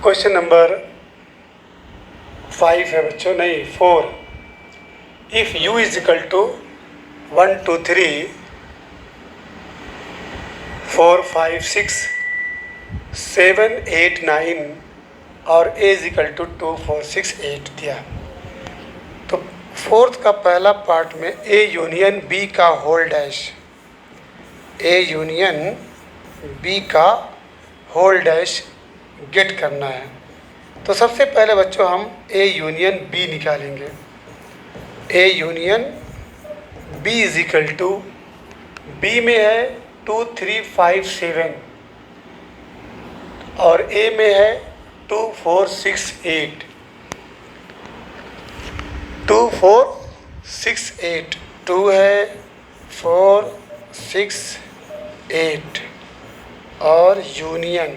Question number 5 है बच्चों, नहीं 4। If u is equal to 1 2 3 4 5 6 7 8 9 और a इज इक्वल टू 2 4 6 8 दिया। तो फोर्थ का पहला पार्ट में a यूनियन b का whole dash, a union b का होल डैश गेट करना है। तो सबसे पहले बच्चों हम a यूनियन b निकालेंगे। a union b is equal to, b में है 2 3 5 7 और a में है 2 4 6 8 2 4 6 8 2 है 4 6 8 और यूनियन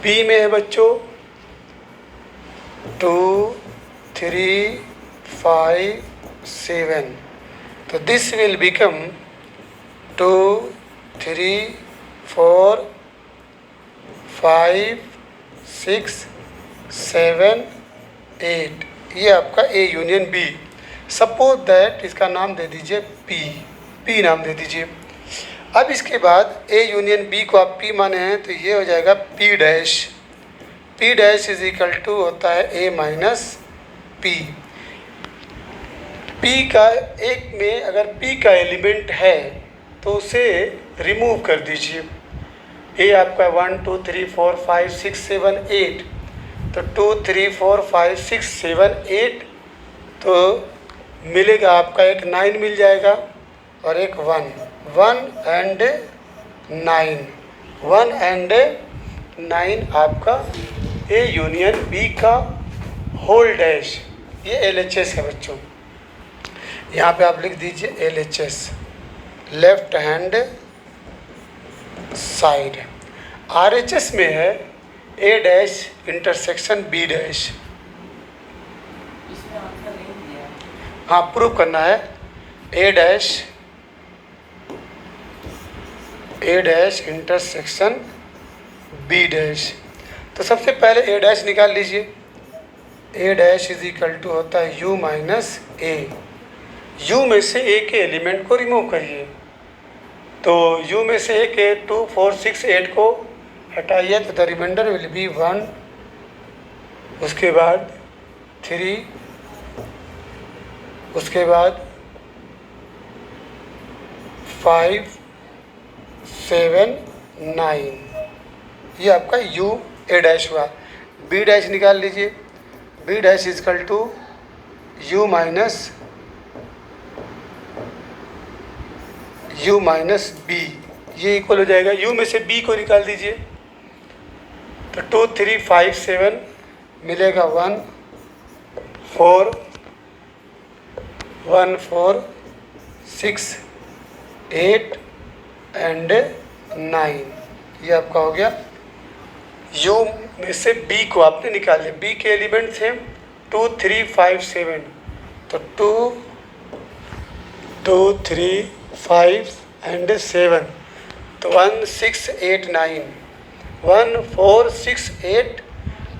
B में है बच्चों 2 3 5 7। तो दिस विल बिकम 2 3 4 5 6 7 8। ये आपका A union B। Suppose that इसका नाम दे दीजिए P नाम दे दीजिए। अब इसके बाद A यूनियन B को आप P माने हैं तो ये हो जाएगा P dash is equal to होता है A माइनस P। P का एक में अगर P का एलिमेंट है तो उसे रिमूव कर दीजिए। A आपका 1 2 3 4 5 6 7 8, तो 2 3 4 5 6 7 8 तो मिलेगा आपका एक 9 मिल जाएगा और एक 1 एंड 9 आपका A यूनियन B का होल डैश। ये LHS है बच्चों। यहाँ पे आप लिख दीजिए LHS, left hand side. RHS में है A dash intersection B dash. हाँ, प्रूव करना है A dash intersection B dash. तो सबसे पहले A डैश निकाल लीजिए। A dash is equal to होता है U माइनस A। U में से A के एलिमेंट को रिमूव करिए। तो U में से A के 2 4 6 8 को हटाइए तो द रिमाइंडर विल बी 1, उसके बाद 3, उसके बाद 5 7 9। ये आपका U A डैश हुआ। B डैश निकाल लीजिए। B dash is equal to U minus B। ये इक्वल हो जाएगा। U में से B को निकाल दीजिए तो 2 3 5 7 मिलेगा 1 4 6 8 एंड 9। ये आपका हो गया। U में से B को आपने निकाल लिया। B के एलिमेंट थे 2 3 5 7, तो 2 3 5 एंड 7 तो 1 6 8 9 1 4 6 8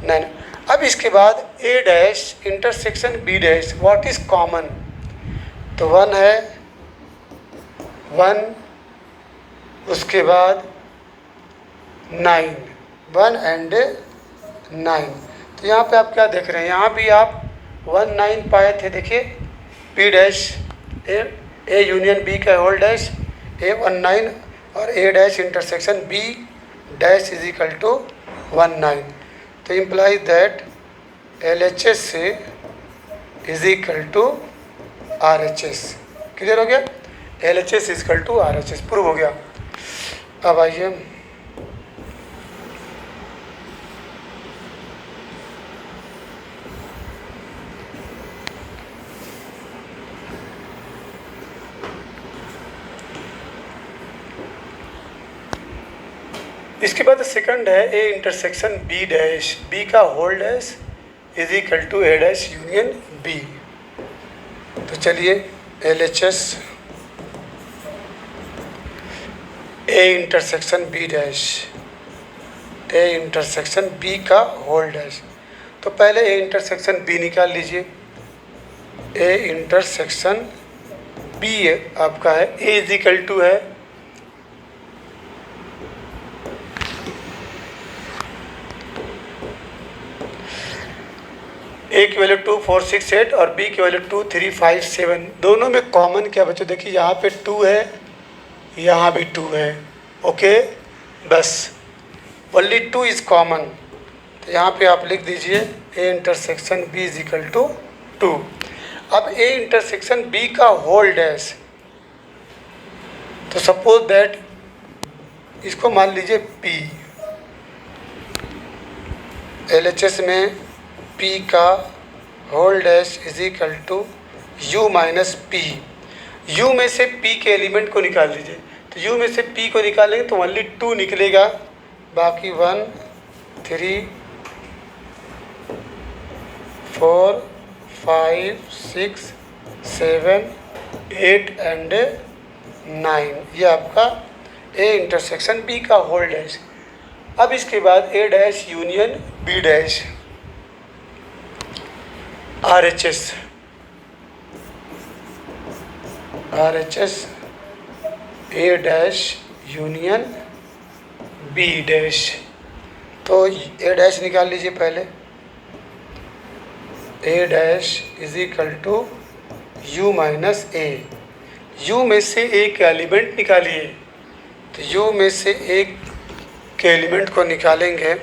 9। अब इसके बाद A dash intersection B dash, what is common? तो 1 है 1, उसके बाद 9 1 एंड 9। तो यहाँ पे आप क्या देख रहे हैं? यहाँ भी आप 1 9 पाए थे। देखिए P dash A union B का होल डैश A 1 9 और A dash intersection B dash is equal to 1 9। तो implies that LHS is equal to RHS। Clear हो गया? LHS is equal to RHS prove हो गया। अब आइए इसके बाद सेकंड है A intersection B dash, B का whole dash is equal to A dash union B। तो चलिए LHS A intersection B dash A intersection B का होल डैश। तो पहले ए इंटरसेक्शन बी निकाल लीजिए। ए इंटरसेक्शन बी आपका है ए इज इक्वल टू है ए की वैल्यू 2468 और बी की वैल्यू 2357। दोनों में कॉमन क्या बच्चों, देखिए यहाँ पे 2 है, यहाँ भी 2 है। ओके, बस ओनली 2 इज कॉमन। तो यहाँ पे आप लिख दीजिए A intersection B is equal to 2। अब ए इंटरसेक्शन बी का होल डैश, तो सपोज दैट इसको मान लीजिए पी। एलएचएस में पी का whole dash is equal to U minus P. U में से पी के एलिमेंट को निकाल लीजिए। तो यू में से पी को निकालेंगे तो ओनली 2 निकलेगा, बाकी 1 3 4 5 6 7 8 एंड 9। ये आपका ए इंटरसेक्शन बी का होल डैश। अब इसके बाद A dash union B dash, RHS A dash union B dash. तो ए डैश निकाल लीजिए पहले। A dash is equal to U minus A. U में से एक एलिमेंट निकालिए। तो यू में से एक के एलिमेंट को निकालेंगे।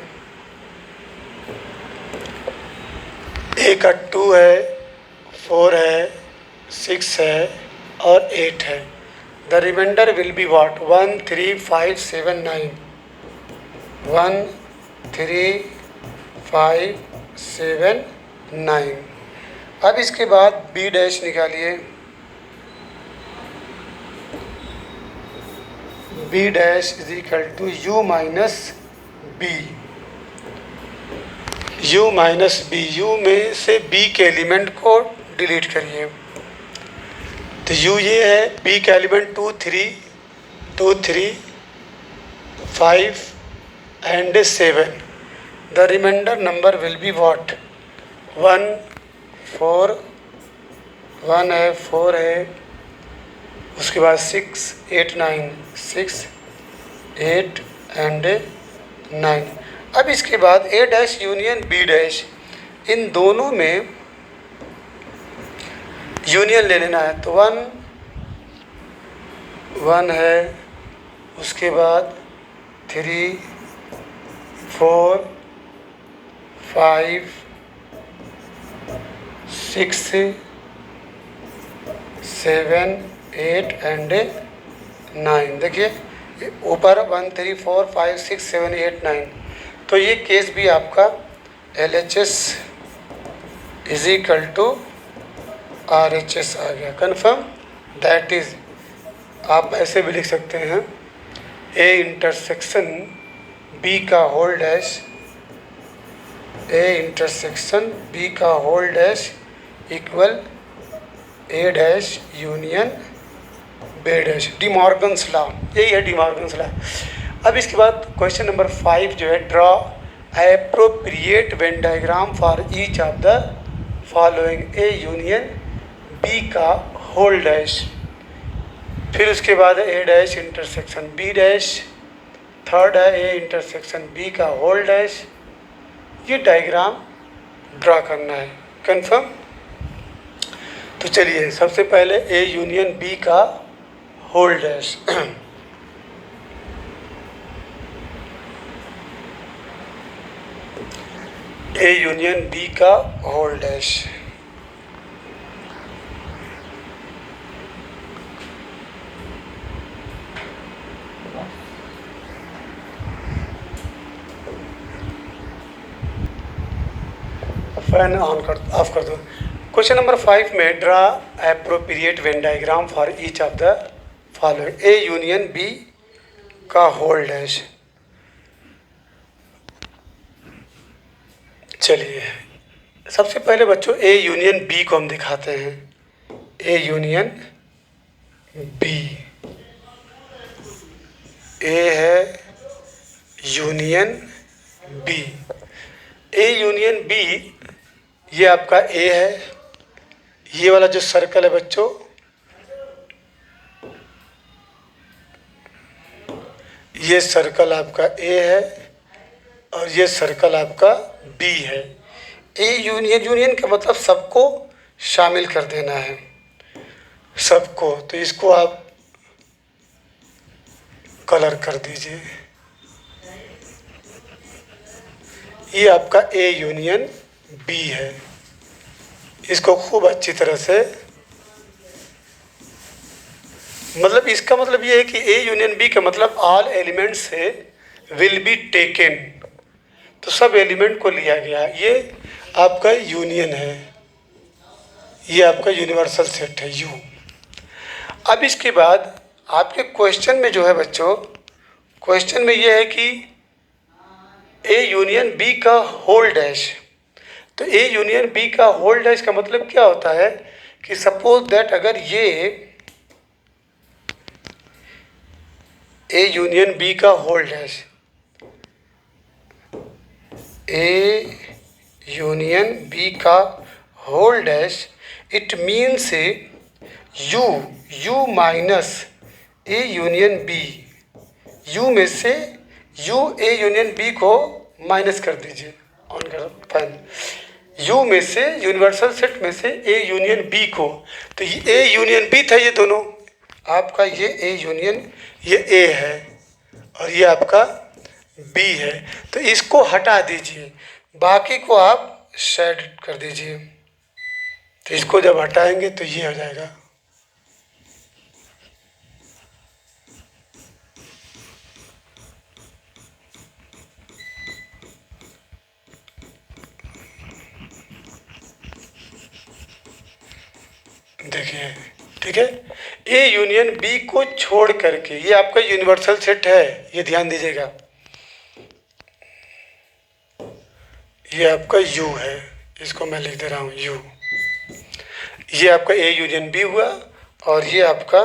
ए का 2 है, 4 है, 6 है और 8 है। The reminder will be what 1 3 5 7 9 1 3 5 7 9। अब इसके बाद बी डैश निकालिए। B dash is equal to U minus B. U minus B, U में से बी के एलिमेंट को डिलीट करिए। तो यू ये है, बी का element 2 3 5 and 7। The reminder number will be what 1 4 1 है, 4 है, उसके बाद 6 8 9 6 8 एंड 9। अब इसके बाद A dash union B dash, इन दोनों में यूनियन ले लेना है। तो 1 1 है, उसके बाद 3 4 5 6 7 8 एंड 9। देखिए ऊपर 1 3 4 5 6 7 8 9। तो ये केस भी आपका LHS is equal to RHS आ गया। कन्फर्म, दैट इज आप ऐसे भी लिख सकते हैं ए इंटरसेक्शन बी का whole dash, A intersection B का whole dash equal A dash union B dash. De Morgan's law, यही है डी मॉर्गन्स लॉ। अब इसके बाद क्वेश्चन नंबर 5 जो है, draw appropriate Venn diagram for each of the following A union B का whole dash. फिर उसके बाद A dash intersection B dash, third है ए इंटरसेक्शन बी का होल डैश। ये डायग्राम ड्रा करना है। कंफर्म। तो चलिए सबसे पहले ए यूनियन बी का whole dash. A union B का होल डैश, फैन ऑन कर ऑफ कर दो। क्वेश्चन नंबर 5 में draw appropriate Venn diagram for each of the following A union B का होल डैश। चलिए सबसे पहले बच्चों ए यूनियन बी को हम दिखाते हैं। ए यूनियन बी, ए है union B, A union B, ये आपका ए है, ये वाला जो सर्कल है बच्चों, ये सर्कल आपका ए है और ये सर्कल आपका बी है। ए यूनियन, यूनियन का मतलब सबको शामिल कर देना है, सबको। तो इसको आप कलर कर दीजिए, ये आपका ए यूनियन बी है। इसको खूब अच्छी तरह से, मतलब इसका मतलब ये है कि ए यूनियन बी का मतलब ऑल एलिमेंट्स से विल बी टेकन, तो सब एलिमेंट को लिया गया, ये आपका यूनियन है, ये आपका यूनिवर्सल सेट है यू। अब इसके बाद आपके क्वेश्चन में जो है बच्चों, क्वेश्चन में ये है कि ए यूनियन बी का होल डैश, तो ए यूनियन बी का होल डैश का मतलब क्या होता है कि सपोज दैट अगर ये ए यूनियन बी का whole dash, A union B का whole dash, it means U, U minus A union B, U में से यू ए यूनियन बी को माइनस कर दीजिए, ऑन करो फाइन, यू में से यूनिवर्सल सेट में से ए यूनियन बी को, तो ये ए यूनियन बी था, ये दोनों आपका, ये ए यूनियन, ये ए है और ये आपका बी है, तो इसको हटा दीजिए, बाकी को आप शेड कर दीजिए, तो इसको जब हटाएंगे तो ये हो जाएगा। देखिए, ठीक है, ए यूनियन बी को छोड़ करके, ये आपका यूनिवर्सल सेट है, ये ध्यान दीजिएगा, ये आपका यू है, इसको मैं लिख दे रहा हूँ यू, ये आपका ए यूनियन बी हुआ और ये आपका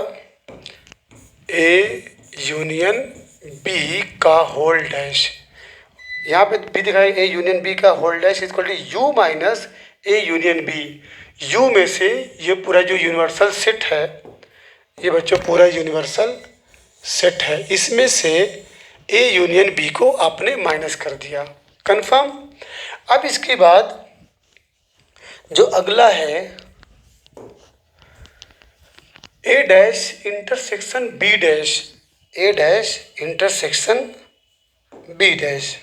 ए यूनियन बी का होल डैश, यहाँ पे बी दिखाई, ए यूनियन बी का whole dash equal to U minus A union B, U में से ये पूरा जो यूनिवर्सल सेट है, ये बच्चों पूरा यूनिवर्सल सेट है, इसमें से ए यूनियन बी को आपने माइनस कर दिया, कंफर्म। अब इसके बाद जो अगला है, A dash intersection B dash, A dash intersection B dash,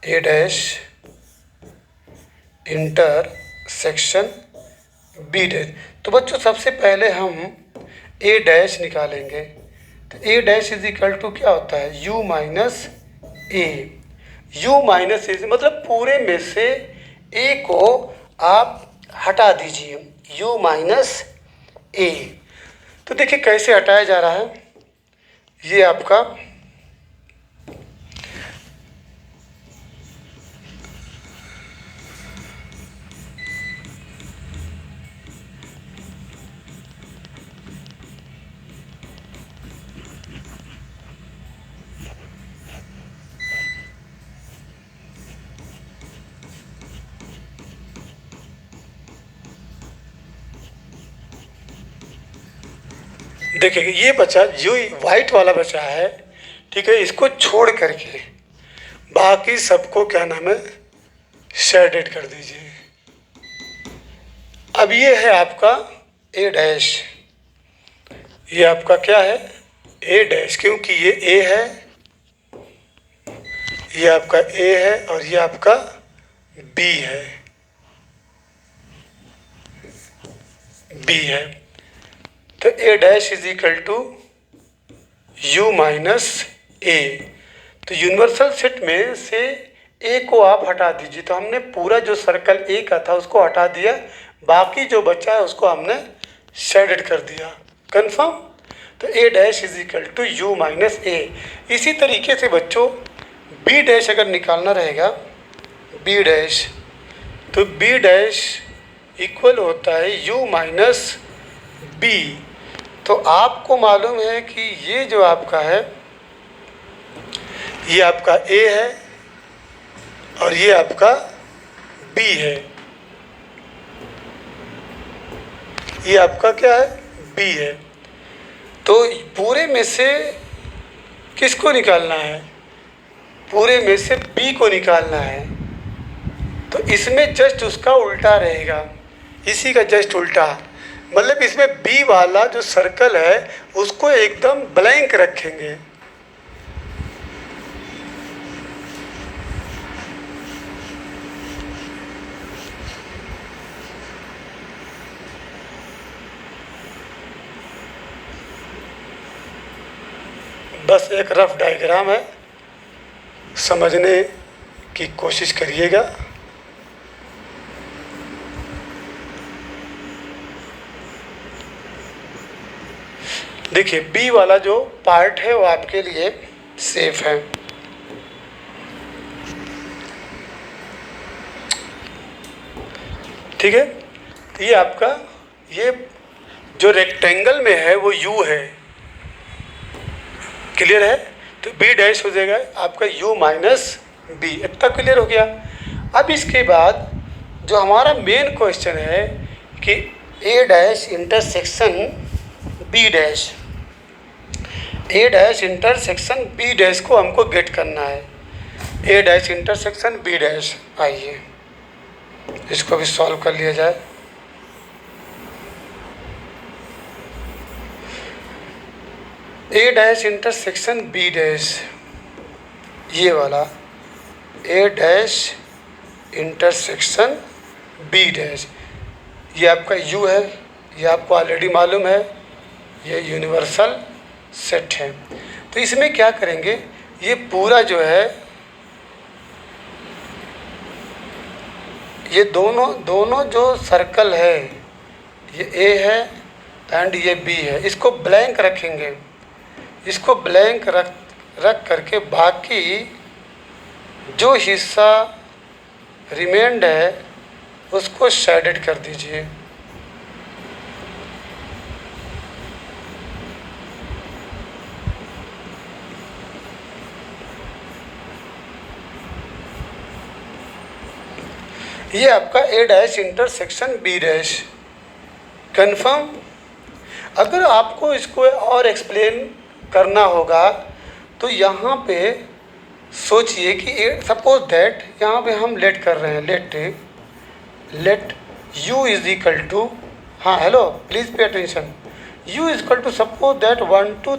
A dash intersection B dash. तो बच्चों सबसे पहले हम ए डैश निकालेंगे, तो A dash is equal to क्या होता है, U minus A, U minus A मतलब पूरे में से ए को आप हटा दीजिए, यू माइनस ए। तो देखिए कैसे हटाया जा रहा है, ये आपका देखिए, ये बचा जो वाइट वाला बचा है, ठीक है, इसको छोड़ करके बाकी सबको क्या नाम है, शेडेड कर दीजिए। अब ये है आपका ए डैश, ये आपका क्या है, ए डैश, क्योंकि ये ए है, ये आपका ए है और ये आपका बी है, बी है, तो A dash is equal to U minus A. तो यूनिवर्सल सेट में से ए को आप हटा दीजिए, तो हमने पूरा जो सर्कल ए का था उसको हटा दिया, बाकी जो बचा है उसको हमने शेडेड कर दिया, कंफर्म। तो A dash is equal to U minus A. इसी तरीके से बच्चों बी डैश अगर निकालना रहेगा, बी डैश, तो बी डैश इक्वल होता है यू माइनस बी, तो आपको मालूम है कि ये जो आपका है ये आपका ए है और ये आपका बी है, ये आपका क्या है, बी है। तो पूरे में से किसको निकालना है, पूरे में से बी को निकालना है। तो इसमें जस्ट उसका उल्टा रहेगा, इसी का जस्ट उल्टा, मतलब इसमें बी वाला जो सर्कल है उसको एकदम ब्लैंक रखेंगे। बस एक रफ डायग्राम है, समझने की कोशिश करिएगा। देखिए बी वाला जो पार्ट है वो आपके लिए सेफ है। ठीक है, तो ये आपका ये जो रेक्टेंगल में है वो यू है, क्लियर है। तो बी डैश हो जाएगा आपका यू माइनस बी, इतना क्लियर हो गया। अब इसके बाद जो हमारा मेन क्वेश्चन है कि ए dash intersection B dash, A dash intersection B dash को हमको गेट करना है। A dash intersection B dash, आइए इसको भी सॉल्व कर लिया जाए। ए डैश इंटरसेक्शन बी डैश, ये वाला ए डैश इंटरसेक्शन बी डैश, ये आपका यू है, ये आपको ऑलरेडी मालूम है, ये यूनिवर्सल सेट है। तो इसमें क्या करेंगे, ये पूरा जो है ये दोनों जो सर्कल है, ये ए है एंड ये बी है, इसको ब्लैंक रखेंगे। इसको ब्लैंक रख करके बाकी जो हिस्सा रिमेंड है उसको शेडेड कर दीजिए। ये आपका A dash intersection B dash, confirm. अगर आपको इसको और एक्सप्लेन करना होगा तो यहाँ पे सोचिए कि सपोज दैट यहाँ पे हम लेट कर रहे हैं, let u is equal to, हाँ hello please pay attention, u is equal to suppose that 1 2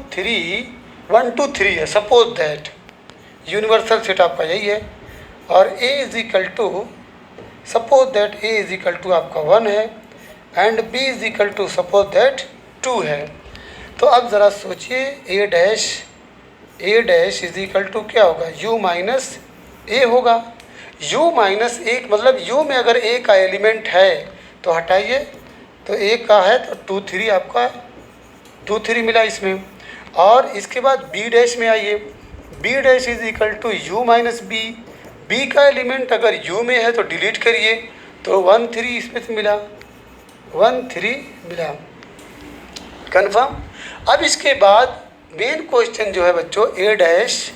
3 है, सपोज दैट यूनिवर्सल सेट आपका यही है। और a is equal to suppose that a is equal to आपका 1 है and b is equal to suppose that 2 है। तो अब ज़रा सोचिए a dash is equal to क्या होगा, u माइनस ए होगा। u माइनस ए मतलब u में अगर a का एलिमेंट है तो हटाइए, तो a का है तो 2 3 आपका 2 3 मिला इसमें। और इसके बाद b डैश में आइए, b dash is equal to u minus B, b का एलिमेंट अगर u में है तो डिलीट करिए, तो 1 3 इसमें से मिला, 1 3 मिला, कन्फर्म। अब इसके बाद मेन क्वेश्चन जो है बच्चों, A dash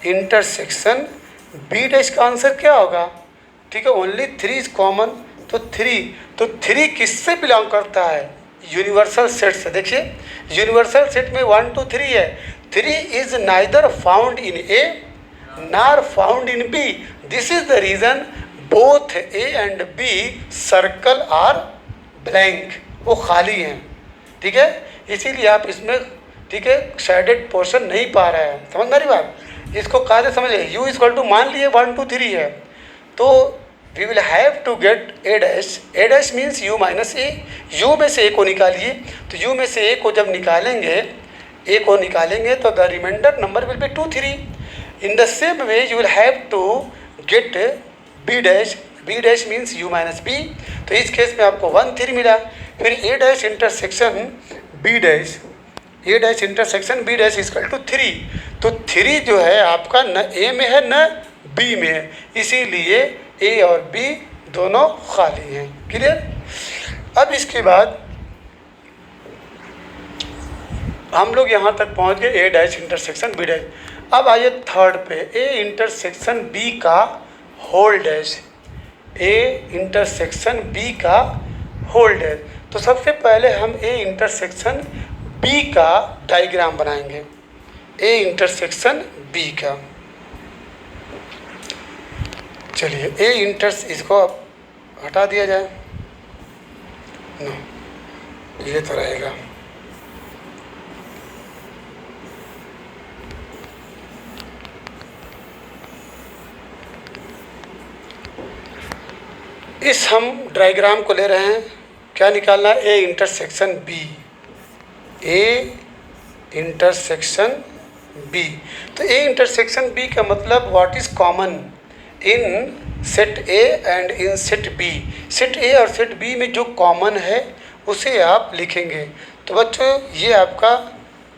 intersection B dash का आंसर क्या होगा, ठीक है, ओनली 3 इज कॉमन, तो 3 किससे बिलोंग करता है, यूनिवर्सल सेट से। देखिए यूनिवर्सल सेट में 1 2 3 है, 3 is neither found in A nor found in B, this is the reason both A and B circle are blank, वो खाली हैं, ठीक है, इसीलिए आप इसमें, ठीक है, शेडेड पोर्शन नहीं पा रहे हैं, समझ में आ रही बात। इसको कायदे समझिए, u इक्वल टू मान लिए 1 2 3 है, तो we will have to get A dash means u minus A, u में से a को निकालिए, तो u में से a को जब निकालेंगे, a को निकालेंगे तो the reminder number will be 2 3। In the same way you will have to get b dash means u minus b, तो इस केस में आपको 1 3 मिला। फिर a dash intersection b dash, A dash intersection B dash equal to 3, तो 3 जो है आपका न ए में है न बी में है, इसीलिए ए और बी दोनों खाली हैं, क्लियर। अब इसके बाद हम लोग यहाँ तक पहुँच गए A dash intersection B dash. अब आइए थर्ड पे, ए इंटरसेक्शन बी का whole dash, A intersection B का होल डैश। तो सबसे पहले हम ए इंटरसेक्शन बी का डायग्राम बनाएंगे, ए इंटरसेक्शन बी का। चलिए ए इंटर्स, इसको हटा दिया जाए, नो ये तो रहेगा। इस हम डायग्राम को ले रहे हैं, क्या निकालना है, A intersection B, A intersection B. तो ए इंटरसेक्शन बी का मतलब what is common in set A and in set B. Set A और सेट बी में जो कॉमन है उसे आप लिखेंगे। तो बच्चों ये आपका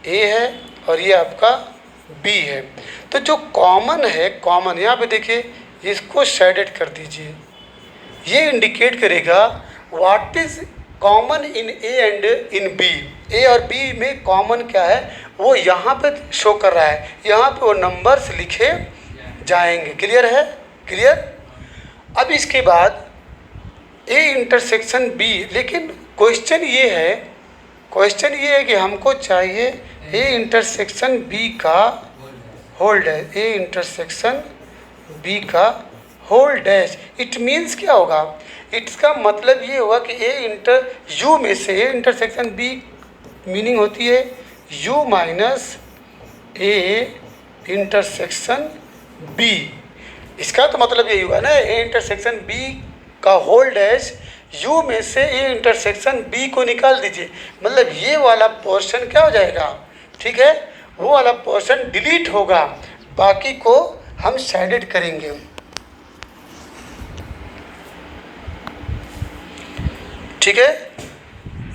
ए है और ये आपका बी है। तो जो कॉमन है, कॉमन यहाँ पे देखिए, इसको शेडेड कर दीजिए, ये इंडिकेट करेगा what is common in A and in B. A और बी में कॉमन क्या है वो यहाँ पे शो कर रहा है, यहाँ पे वो नंबर्स लिखे जाएंगे। क्लियर है, क्लियर। अब इसके बाद ए इंटरसेक्शन बी, लेकिन क्वेश्चन ये है कि हमको चाहिए ए इंटरसेक्शन बी का whole dash, A intersection B का होल डैश। इट मीन्स क्या होगा, इसका मतलब ये होगा कि ए इंटर यू में से, ए इंटरसेक्शन बी मीनिंग होती है U minus A intersection B. इसका तो मतलब यही हुआ ना, ए इंटरसेक्शन बी का होल डैश, यू में से ए इंटरसेक्शन बी को निकाल दीजिए, मतलब ये वाला पोर्शन क्या हो जाएगा, ठीक है, वो वाला पोर्शन डिलीट होगा, बाकी को हम शेडेड करेंगे। ठीक है,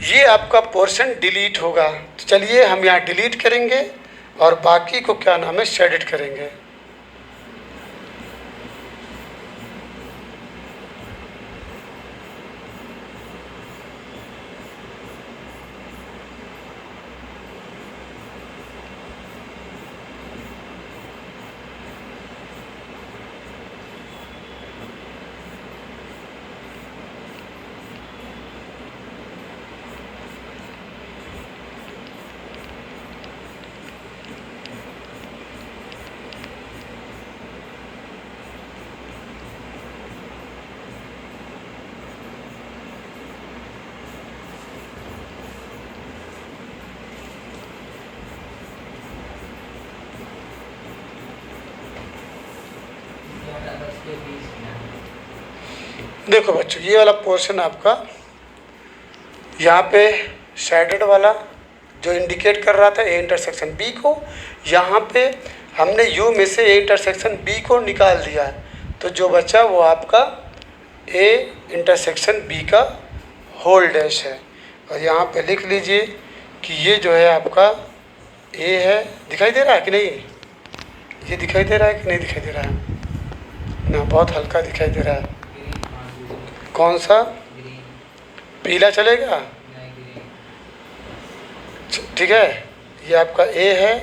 ये आपका पोर्शन डिलीट होगा। तो चलिए हम यहाँ डिलीट करेंगे और बाकी को क्या नाम है, शेडेड करेंगे। देखो बच्चों, ये वाला पोर्शन आपका यहाँ पे शेडेड वाला जो इंडिकेट कर रहा था ए इंटरसेक्शन बी को, यहाँ पे हमने यू में से ए इंटरसेक्शन बी को निकाल दिया है, तो जो बचा वो आपका ए इंटरसेक्शन बी का होल डैश है। और यहाँ पे लिख लीजिए कि ये जो है आपका ए है। दिखाई दे रहा है कि नहीं, ये दिखाई दे रहा है कि नहीं दिखाई दे रहा है ना, बहुत हल्का दिखाई दे रहा है। कौन सा, पीला चलेगा, ठीक है, ये आपका ए है,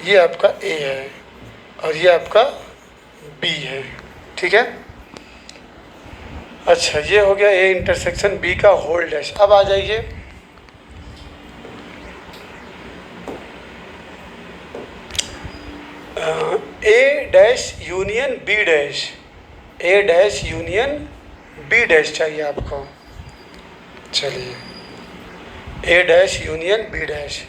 ये आपका ए है और ये आपका बी है, ठीक है। अच्छा, ये हो गया ए इंटरसेक्शन बी का होल डैश। अब आ जाइए A dash union B dash, A dash union B dash चाहिए आपको। चलिए, A dash union B dash,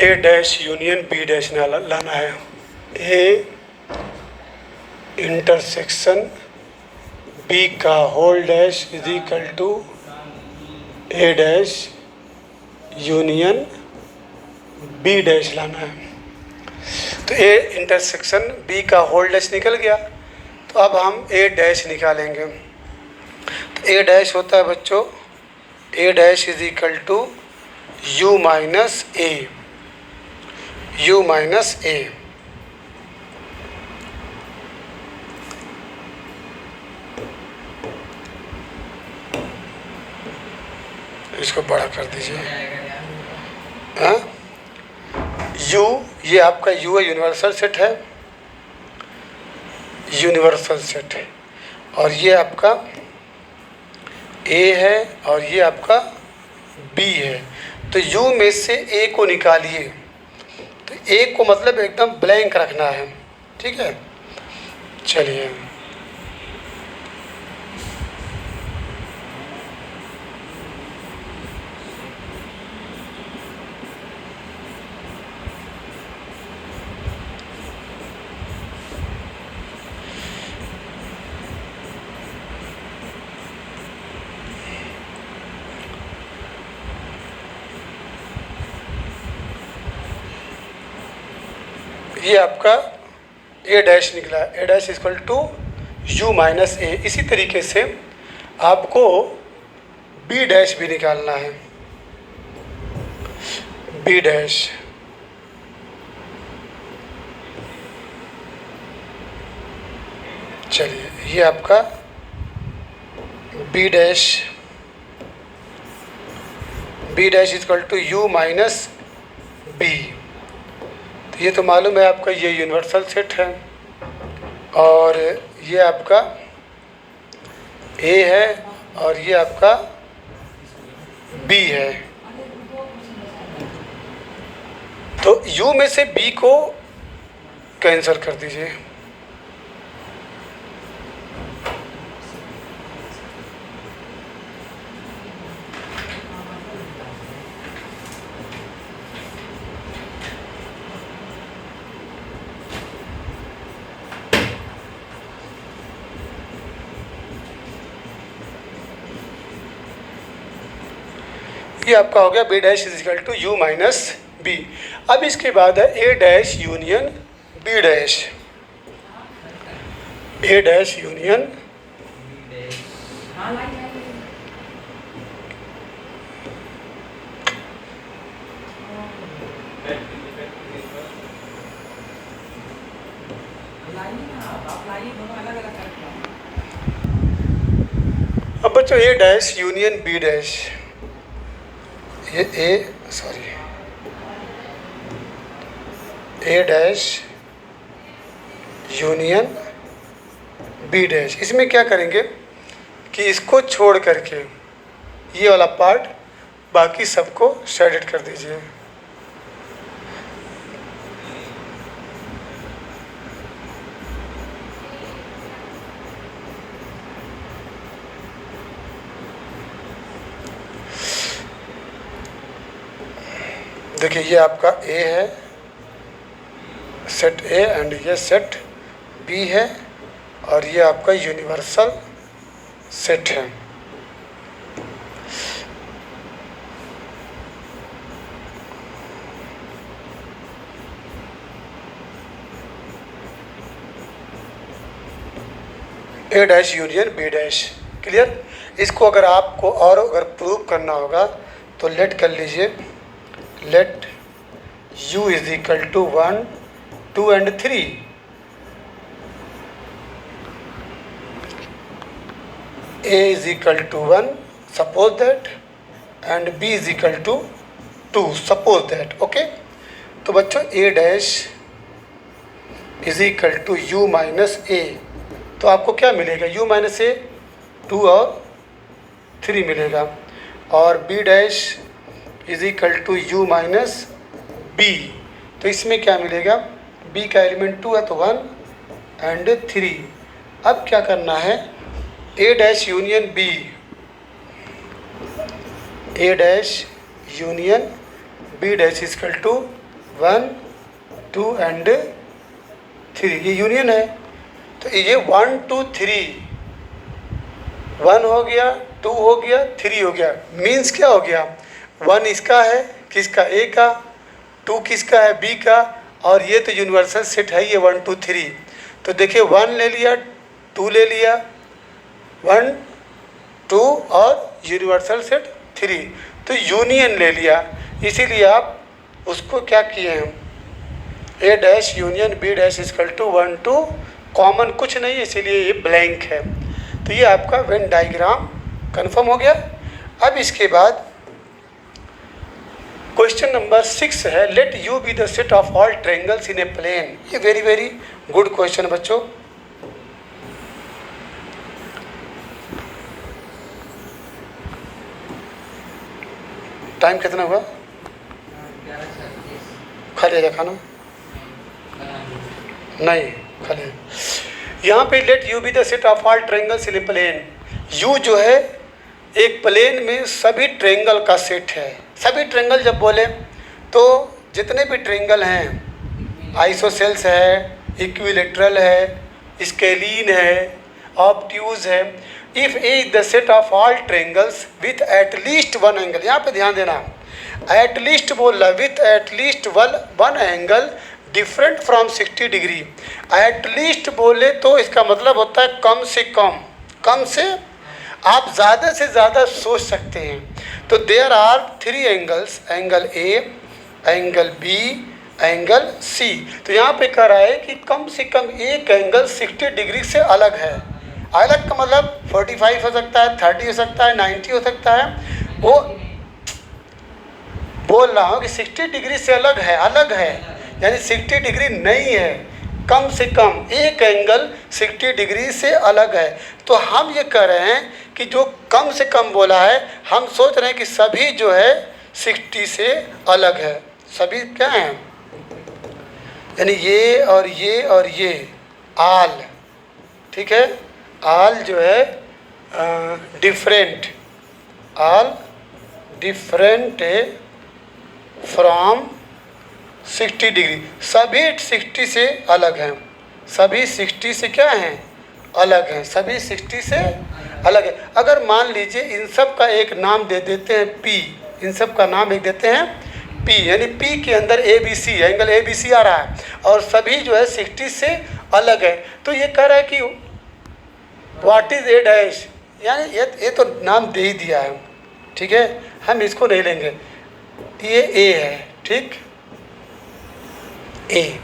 A dash union B dash लाना है। ए इंटरसेक्शन बी का whole dash is equal to A dash union B dash लाना है। तो A intersection B का होल डैश निकल गया, तो अब हम ए डैश निकालेंगे। तो ए डैश होता है बच्चों, A dash is equal to U minus A, U minus A. इसको बड़ा कर दीजिए। हाँ, यू, ये आपका यू है, यूनिवर्सल सेट है, यूनिवर्सल सेट है। और ये आपका ए है और ये आपका बी है। तो यू में से ए को निकालिए, तो ए को मतलब एकदम ब्लैंक रखना है, ठीक है। चलिए, ये आपका ए डैश निकला, A dash equal to U minus A. इसी तरीके से आपको बी डैश भी निकालना है, बी डैश। चलिए, ये आपका B dash, B dash equal to U minus B. तो ये तो मालूम है आपका, ये यूनिवर्सल सेट है और ये आपका ए है और ये आपका बी है। तो यू में से बी को कैंसिल कर दीजिए। ये आपका हो गया B dash is equal to U minus B. अब इसके बाद है A dash union B dash, A dash union अब बच्चों A dash union B dash, ये A dash union B dash. इसमें क्या करेंगे कि इसको छोड़ करके ये वाला पार्ट बाकी सबको शेडेड कर दीजिए। देखिए, ये आपका ए है, सेट ए, एंड ये सेट बी है और ये आपका यूनिवर्सल सेट है। A dash union B dash, clear. इसको अगर आपको और अगर प्रूव करना होगा तो लेट कर लीजिए, let u is equal to 1, 2 and 3। a is equal to 1, suppose that, and b is equal to 2, suppose that, okay। तो बच्चों a dash is equal to u minus A, तो आपको क्या मिलेगा, u माइनस ए 2 और 3 मिलेगा, और b dash is equal to U minus B. तो इसमें क्या मिलेगा, b का एलिमेंट 2 है तो 1 एंड 3। अब क्या करना है, A dash union B, A dash union B dash equal to 1 2 and 3, ये यूनियन है। तो ये 1 2 3, 1 हो गया, 2 हो गया, 3 हो गया। मीन्स क्या हो गया, 1 इसका है, किसका, ए का, 2 किसका है, बी का, और ये तो यूनिवर्सल सेट है ये 1 2 3। तो देखिए 1 ले लिया, 2 ले लिया, 1 2 और यूनिवर्सल सेट 3, तो यूनियन ले लिया। इसीलिए आप उसको क्या किए हैं, A dash union B dash equal to 1 2, common कुछ नहीं है इसीलिए ये ब्लैंक है। तो ये आपका वेन डायग्राम कन्फर्म हो गया। अब इसके बाद क्वेश्चन नंबर 6 है, let U be the set of all triangles in a plane. ये वेरी वेरी गुड क्वेश्चन बच्चों। टाइम कितना हुआ, खा लिया खाना, नहीं खा लिया। यहाँ पे let U be the set of all triangles in a plane. U जो है एक प्लेन में सभी ट्रायंगल का सेट है। सभी ट्रायंगल जब बोले तो जितने भी ट्रायंगल हैं, आइसोसेल्स है, इक्विलेटरल है, स्केलीन है, ऑब्ट्यूज है। If A is the set of all triangles with at least one angle, यहाँ पे ध्यान देना, एटलीस्ट बोल रहा, with at least one angle different from 60 degree. At least बोले तो इसका मतलब होता है कम से कम, कम से, आप ज़्यादा से ज़्यादा सोच सकते हैं। तो there are 3 angles, angle A, angle B, angle C. तो यहाँ पे कह रहा है कि कम से कम एक एंगल 60 डिग्री से अलग है। अलग का मतलब 45 हो सकता है, 30 हो सकता है, 90 हो सकता है। वो बोल रहा हूँ कि 60 डिग्री से अलग है, अलग है, यानी 60 डिग्री नहीं है, कम से कम एक एंगल 60 डिग्री से अलग है। तो हम ये कह रहे हैं कि जो कम से कम बोला है, हम सोच रहे हैं कि सभी जो है 60 से अलग है। सभी क्या हैं, यानी ये और ये और ये, आल, ठीक है, आल जो है different, all different from 60 degree, सभी 60 से अलग हैं, सभी 60 से क्या हैं, अलग हैं, सभी 60 से अलग है। अगर मान लीजिए इन सब का एक नाम दे देते हैं पी, इन सब का नाम एक देते हैं पी, यानी पी के अंदर A B C, angle A B C आ रहा है और सभी जो है 60 से अलग है। तो ये कह रहा है कि व्हाट इज ए डैश, यानी ये तो नाम दे ही दिया है, ठीक है, हम इसको नहीं लेंगे, ये ए है, ठीक, ए।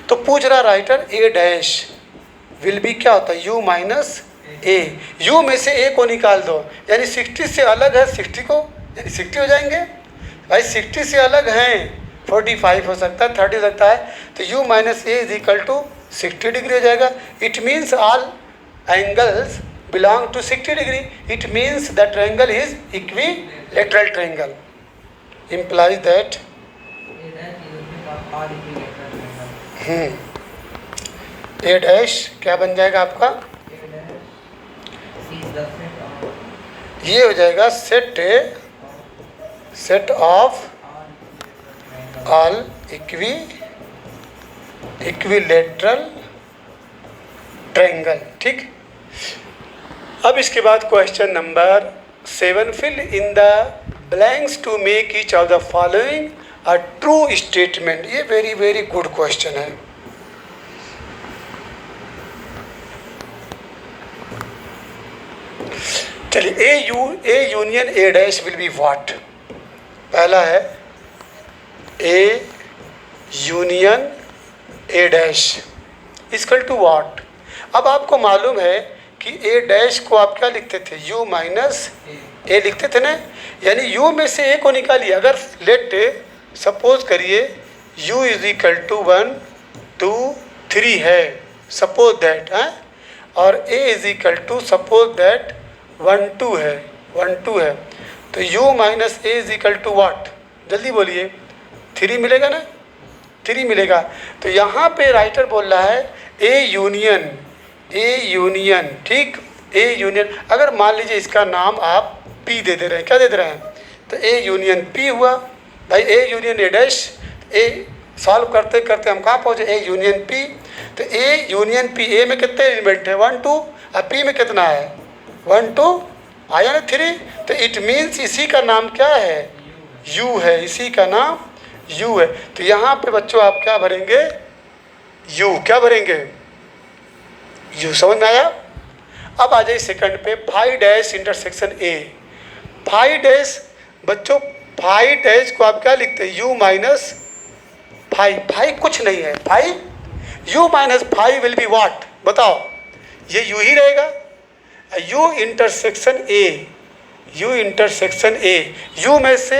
तो पूछ रहा writer A dash will B क्या होता है, यू माइनस ए, यू में से ए को निकाल दो, यानी 60 से अलग है 60 को, यानी 60 हो जाएंगे भाई, 60 से अलग हैं 45 हो सकता है, 30 हो सकता है, तो U minus A is equal to 60 degree हो जाएगा। It means all angles belong to 60 degree, it means the triangle is equilateral triangle, implies that A dash क्या बन जाएगा आपका, ये हो जाएगा set of all equilateral triangle, ठीक। अब इसके बाद question number 7, fill in the blanks to make each of the following a true statement. ये वेरी वेरी गुड क्वेश्चन है। चलिए A union A dash will be what. पहला है A union A dash equal to what. अब आपको मालूम है कि ए डैश को आप क्या लिखते थे, यू माइनस ए लिखते थे ना, यानी यू में से ए को निकालिए। अगर लेट सपोज करिए u इज इक्वल टू 1 2 3 है, सपोज दैट है, और a is equal to suppose that 1 2 है, 1 2 है, तो u minus A is equal to what, जल्दी बोलिए, 3 मिलेगा ना, 3 मिलेगा। तो यहाँ पे राइटर बोल रहा है ए यूनियन, ठीक, ए यूनियन। अगर मान लीजिए इसका नाम आप P दे रहे हैं, क्या दे रहे हैं, तो ए यूनियन P हुआ भाई, ए union A dash, A solve करते करते हम कहाँ पहुँचे, ए यूनियन पी। तो ए यूनियन पी, ए में कितने एलिमेंट है 1 2, और पी में कितना है 1 2, आया ना 3। तो इट मीन्स इसी का नाम क्या है, यू है, इसी का नाम यू है। तो यहाँ पे बच्चों आप क्या भरेंगे, यू, क्या भरेंगे यू। समझ में आया। अब आ जाइए सेकंड पे, 5 डैश इंटरसेक्शन ए। 5 डैश बच्चों, 5 डैश को आप क्या लिखते हैं, यू माइनस 5। 5 कुछ नहीं है, 5 U minus 5 will be what, बताओ, ये यू ही रहेगा। U intersection A, U intersection A, U में से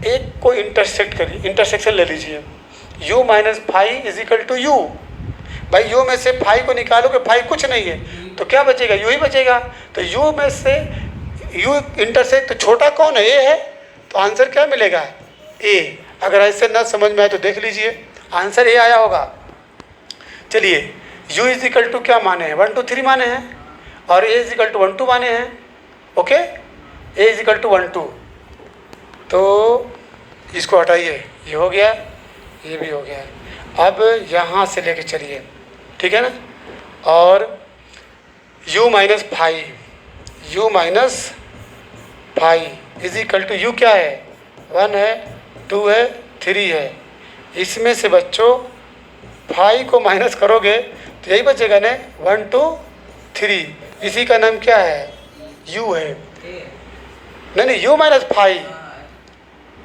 एक को इंटरसेक्ट करिए, इंटरसेक्शन ले लीजिए, U minus 5 is equal to U. भाई यू में से 5 को निकालोगे, 5 कुछ नहीं है, तो क्या बचेगा, यू ही बचेगा। तो यू में से यू इंटरसेक्ट, तो छोटा कौन है, ए है, तो आंसर क्या मिलेगा, ए। अगर ऐसे ना समझ में आए तो देख लीजिए, आंसर ए आया होगा। चलिए, u इज इक्वल टू क्या माने हैं, 1 2 3 माने हैं, और a इज इक्वल टू 1 2 माने हैं। Okay, a is equal to 1 2, तो इसको हटाइए, ये हो गया, ये भी हो गया। अब यहाँ से लेके चलिए, ठीक है ना, और u minus 5, u minus 5 is equal to U क्या है, 1 है, 2 है, 3 है। इसमें से बच्चों 5 को माइनस करोगे तो यही बचेगा ना, 1 2 3, इसी का नाम क्या है, u है। नहीं, u minus 5,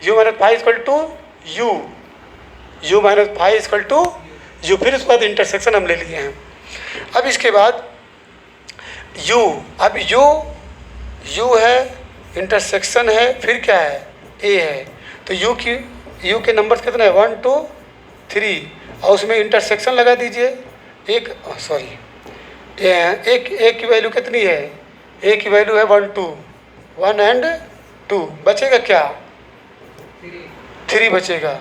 u minus 5 equal to U, u minus 5 equal to U. फिर उसके बाद इंटरसेक्शन हम ले लिए हैं। अब इसके बाद u, अब u है, इंटरसेक्शन है, फिर क्या है, a है। तो u के नंबर्स कितने हैं, 1 2 3, और उसमें इंटरसेक्शन लगा दीजिए। एक की वैल्यू कितनी है, ए की वैल्यू है 1 2, 1 एंड 2, बचेगा क्या, 3 बचेगा।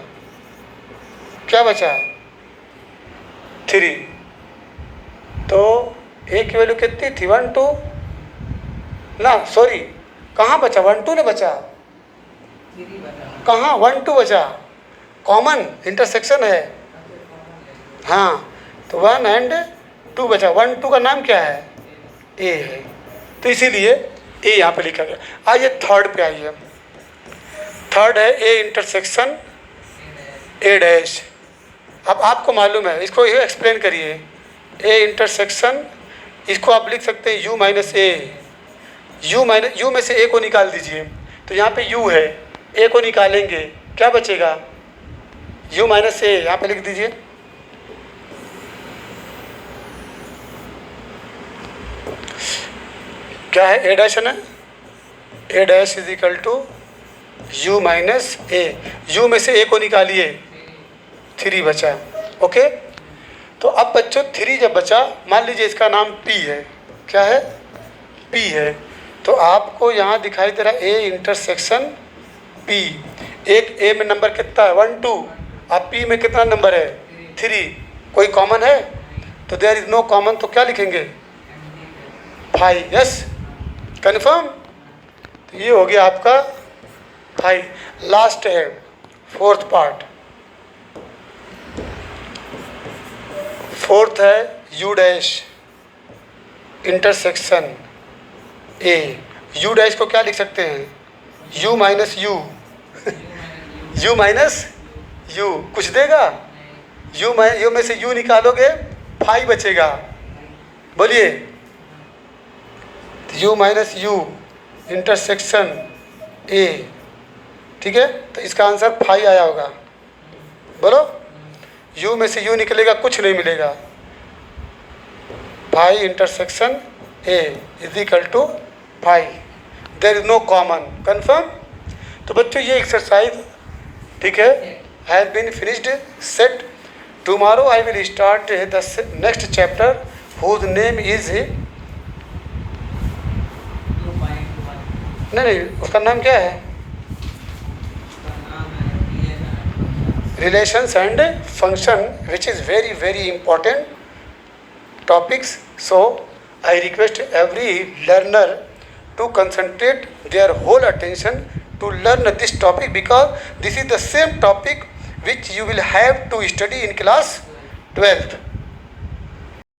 क्या बचा, 3। तो ए की वैल्यू कितनी थी, 1 2 ना, सॉरी, कहाँ बचा, 1 2 ने बचा, कहाँ 1 2 बचा, कॉमन इंटरसेक्शन है, हाँ, तो 1 एंड 2 बचा। 1 2 का नाम क्या है, ए है, तो इसीलिए ए यहाँ पे लिखा गया। आइए थर्ड पे आइए, थर्ड है ए इंटरसेक्शन ए डैश। अब आपको मालूम है, इसको ये एक्सप्लेन करिए, ए इंटरसेक्शन, इसको आप लिख सकते हैं यू माइनस ए, यू में से ए को निकाल दीजिए, तो यहाँ पे यू है, ए को निकालेंगे क्या बचेगा, यू माइनस ए, यहाँ पे लिख दीजिए। क्या है, ए डैश है ना, A dash is equal to U minus A, U में से ए को निकालिए, 3 बचा। ओके, तो अब बच्चों 3 जब बचा, मान लीजिए इसका नाम पी है, क्या है, पी है, तो आपको यहाँ दिखाई दे रहा है ए इंटरसेक्शन पी। एक ए में नंबर कितना है, 1 2, अब पी में कितना नंबर है, 3, कोई कॉमन है, तो देयर इज नो कॉमन, तो क्या लिखेंगे, 5। Yes, confirm. तो ये हो गया आपका 5। लास्ट है फोर्थ पार्ट, फोर्थ है you dash intersection A. You dash को क्या लिख सकते हैं, you minus you, U minus you कुछ देगा, यू में से यू निकालोगे 5 बचेगा, बोलिए, यू माइनस यू इंटरसेक्शन ए, ठीक है, तो इसका आंसर 5 आया होगा, बोलो, यू में से यू निकलेगा, कुछ नहीं मिलेगा, 5 intersection A is equal to 5, there is no common, confirm. तो बच्चों ये एक्सरसाइज, ठीक है, has been finished, set. Tomorrow I will start the next chapter whose name is, नहीं, उसका नाम क्या है, relations and function, which is very very important topics. So I request every learner to concentrate their whole attention to learn this topic, because this is the same topic which you will have to study in class 12th।